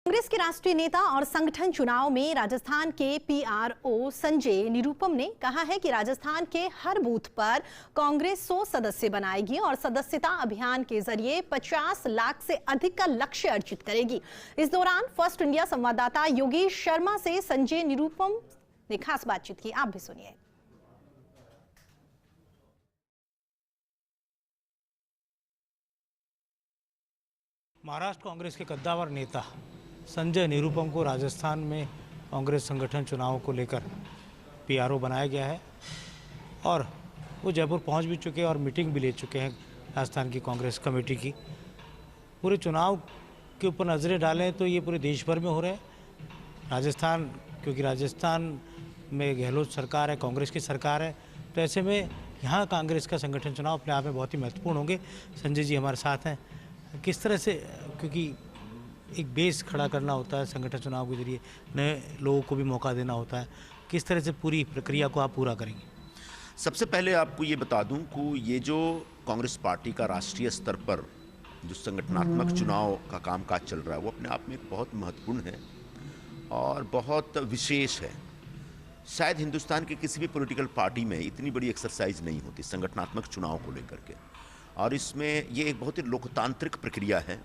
कांग्रेस के राष्ट्रीय नेता और संगठन चुनाव में राजस्थान के पीआरओ संजय निरुपम ने कहा है कि राजस्थान के हर बूथ पर कांग्रेस 100 सदस्य बनाएगी और सदस्यता अभियान के जरिए 50 लाख से अधिक का लक्ष्य अर्जित करेगी। इस दौरान फर्स्ट इंडिया संवाददाता योगेश शर्मा से संजय निरुपम ने खास बातचीत की, आप भी सुनिए। महाराष्ट्र कांग्रेस के कद्दावर नेता संजय निरुपम को राजस्थान में कांग्रेस संगठन चुनाव को लेकर पीआरओ बनाया गया है और वो जयपुर पहुंच भी चुके हैं और मीटिंग भी ले चुके हैं राजस्थान की कांग्रेस कमेटी की। पूरे चुनाव के ऊपर नज़रें डालें तो ये पूरे देश भर में हो रहे हैं। राजस्थान, क्योंकि राजस्थान में गहलोत सरकार है, कांग्रेस की सरकार है, तो ऐसे में यहाँ कांग्रेस का संगठन चुनाव अपने आप में बहुत ही महत्वपूर्ण होंगे। संजय जी हमारे साथ हैं। किस तरह से, क्योंकि एक बेस खड़ा करना होता है संगठन चुनाव के जरिए, नए लोगों को भी मौका देना होता है, किस तरह से पूरी प्रक्रिया को आप पूरा करेंगे? सबसे पहले आपको ये बता दूं कि ये जो कांग्रेस पार्टी का राष्ट्रीय स्तर पर जो संगठनात्मक चुनाव का कामकाज चल रहा है वो अपने आप में बहुत महत्वपूर्ण है और बहुत विशेष है। शायद हिंदुस्तान के किसी भी पॉलिटिकल पार्टी में इतनी बड़ी एक्सरसाइज नहीं होती संगठनात्मक चुनाव को लेकर के, और इसमें ये एक बहुत ही लोकतांत्रिक प्रक्रिया है।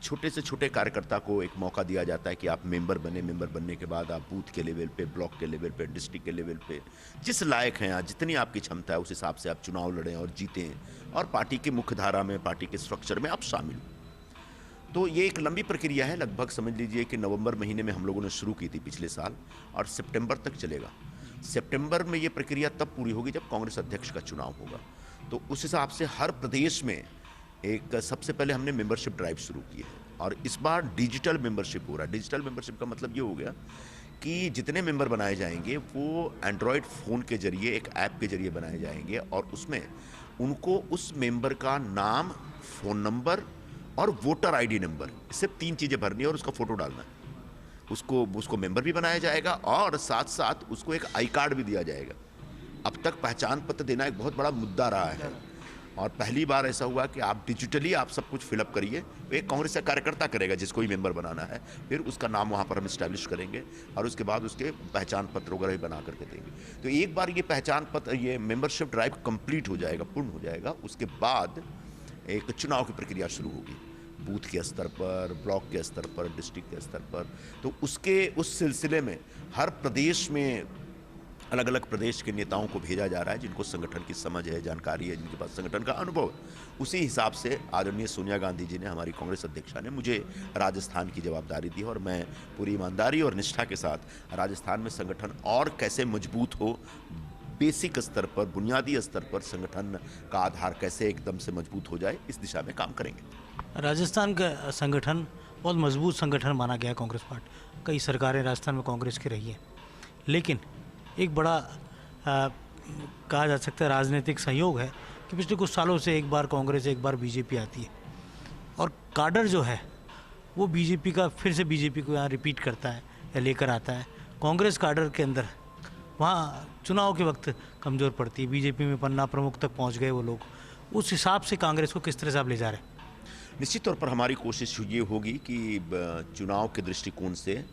छोटे से छोटे कार्यकर्ता को एक मौका दिया जाता है कि आप मेंबर बने, मेंबर बनने के बाद आप बूथ के लेवल पे, ब्लॉक के लेवल पे, डिस्ट्रिक्ट के लेवल पे जिस लायक हैं, जितनी आपकी क्षमता है उस हिसाब से आप चुनाव लड़ें और जीतें और पार्टी की मुख्य धारा में, पार्टी के स्ट्रक्चर में आप शामिल हो। तो ये एक लंबी प्रक्रिया है। लगभग समझ लीजिए कि नवंबर महीने में हम लोगों ने शुरू की थी पिछले साल और सितंबर तक चलेगा। सितंबर में ये प्रक्रिया तब पूरी होगी जब कांग्रेस अध्यक्ष का चुनाव होगा। तो उस हिसाब से हर प्रदेश में एक सबसे पहले हमने मेंबरशिप ड्राइव शुरू की है और इस बार डिजिटल मेंबरशिप हो रहा है। डिजिटल मेंबरशिप का मतलब ये हो गया कि जितने मेंबर बनाए जाएंगे वो एंड्रॉयड फ़ोन के जरिए, एक ऐप के जरिए बनाए जाएंगे और उसमें उनको उस मेंबर का नाम, फ़ोन नंबर और वोटर आईडी नंबर, सिर्फ 3 चीज़ें भरनी है और उसका फ़ोटो डालना है। उसको मेंबर भी बनाया जाएगा और साथ साथ उसको एक आई कार्ड भी दिया जाएगा। अब तक पहचान पत्र देना एक बहुत बड़ा मुद्दा रहा है और पहली बार ऐसा हुआ कि आप डिजिटली आप सब कुछ फिलअप करिए। एक कांग्रेस का कार्यकर्ता करेगा जिसको ही मेंबर बनाना है, फिर उसका नाम वहाँ पर हम इस्टेब्लिश करेंगे और उसके बाद उसके पहचान पत्र वगैरह भी बना करके देंगे। तो एक बार ये पहचान पत्र, ये मेंबरशिप ड्राइव कंप्लीट हो जाएगा, पूर्ण हो जाएगा, उसके बाद एक चुनाव की प्रक्रिया शुरू होगी बूथ के स्तर पर, ब्लॉक के स्तर पर, डिस्ट्रिक्ट के स्तर पर। तो उस सिलसिले में हर प्रदेश में अलग अलग प्रदेश के नेताओं को भेजा जा रहा है जिनको संगठन की समझ है, जानकारी है, जिनके पास संगठन का अनुभव है। उसी हिसाब से आदरणीय सोनिया गांधी जी ने, हमारी कांग्रेस अध्यक्षा ने, मुझे राजस्थान की जवाबदारी दी और मैं पूरी ईमानदारी और निष्ठा के साथ राजस्थान में संगठन और कैसे मजबूत हो, बेसिक स्तर पर, बुनियादी स्तर पर संगठन का आधार कैसे एकदम से मजबूत हो जाए, इस दिशा में काम करेंगे। राजस्थान का संगठन बहुत मजबूत संगठन माना गया है कांग्रेस पार्टी। कई सरकारें राजस्थान में कांग्रेस की रही है, लेकिन एक बड़ा कहा जा सकता है राजनीतिक संयोग है कि पिछले कुछ सालों से एक बार कांग्रेस, एक बार बीजेपी आती है और काडर जो है वो बीजेपी का फिर से बीजेपी को यहाँ रिपीट करता है या लेकर आता है। कांग्रेस काडर के अंदर वहाँ चुनाव के वक्त कमज़ोर पड़ती है। बीजेपी में पन्ना प्रमुख तक पहुँच गए वो लोग। उस हिसाब से कांग्रेस को किस तरह से आप ले जा रहे हैं? निश्चित तौर पर हमारी कोशिश ये होगी कि चुनाव के दृष्टिकोण से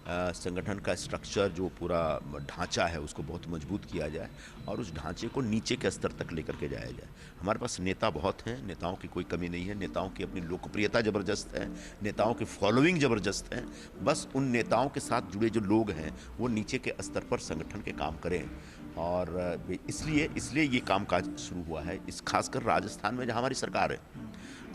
संगठन का स्ट्रक्चर, जो पूरा ढांचा है, उसको बहुत मजबूत किया जाए और उस ढांचे को नीचे के स्तर तक लेकर के जाया जाए। हमारे पास नेता बहुत हैं, नेताओं की कोई कमी नहीं है, नेताओं की अपनी लोकप्रियता ज़बरदस्त है, नेताओं की फॉलोइंग ज़बरदस्त है। बस उन नेताओं के साथ जुड़े जो लोग हैं वो नीचे के स्तर पर संगठन के काम करें और इसलिए ये कामकाज शुरू हुआ है। इस खासकर राजस्थान में जहाँ हमारी सरकार है,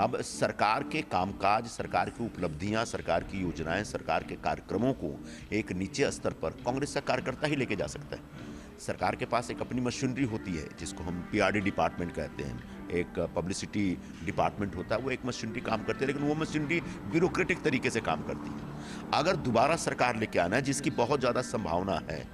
अब सरकार के कामकाज, सरकार की उपलब्धियां, सरकार की योजनाएं, सरकार के कार्यक्रमों को एक नीचे स्तर पर कांग्रेस का कार्यकर्ता ही लेके जा सकता है। सरकार के पास एक अपनी मशीनरी होती है जिसको हम पीआरडी डिपार्टमेंट कहते हैं, एक पब्लिसिटी डिपार्टमेंट होता है, वो एक मशीनरी काम करती है, लेकिन वो मशीनरी ब्यूरोक्रेटिक तरीके से काम करती है। अगर दोबारा सरकार लेके आना है, जिसकी बहुत ज़्यादा संभावना है,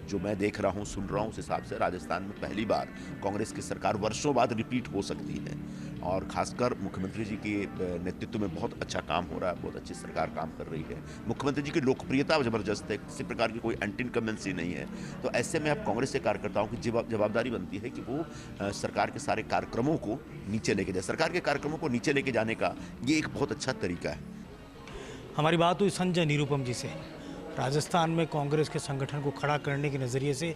जो मैं देख रहा हूँ, सुन रहा हूँ, उस हिसाब से राजस्थान में पहली बार कांग्रेस की सरकार वर्षों बाद रिपीट हो सकती है और खासकर मुख्यमंत्री जी के नेतृत्व में बहुत अच्छा काम हो रहा है, बहुत अच्छी सरकार काम कर रही है। मुख्यमंत्री जी की लोकप्रियता ज़बरदस्त है, किसी प्रकार की कोई एंटी इनकम्बेंसी नहीं है। तो ऐसे में अब कांग्रेस के कार्यकर्ताओं की जवाबदारी बनती है कि वो सरकार के सारे कार्यक्रमों को नीचे लेके जाए। सरकार के कार्यक्रमों को नीचे लेके जाने का ये एक बहुत अच्छा तरीका है। हमारी बात हुई संजय निरुपम जी से। राजस्थान में कांग्रेस के संगठन को खड़ा करने के नज़रिए से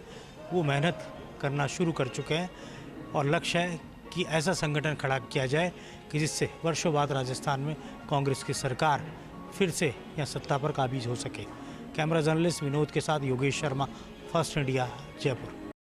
वो मेहनत करना शुरू कर चुके हैं और लक्ष्य है कि ऐसा संगठन खड़ा किया जाए कि जिससे वर्षों बाद राजस्थान में कांग्रेस की सरकार फिर से यहाँ सत्ता पर काबिज हो सके। कैमरा जर्नलिस्ट विनोद के साथ योगेश शर्मा, फर्स्ट इंडिया, जयपुर।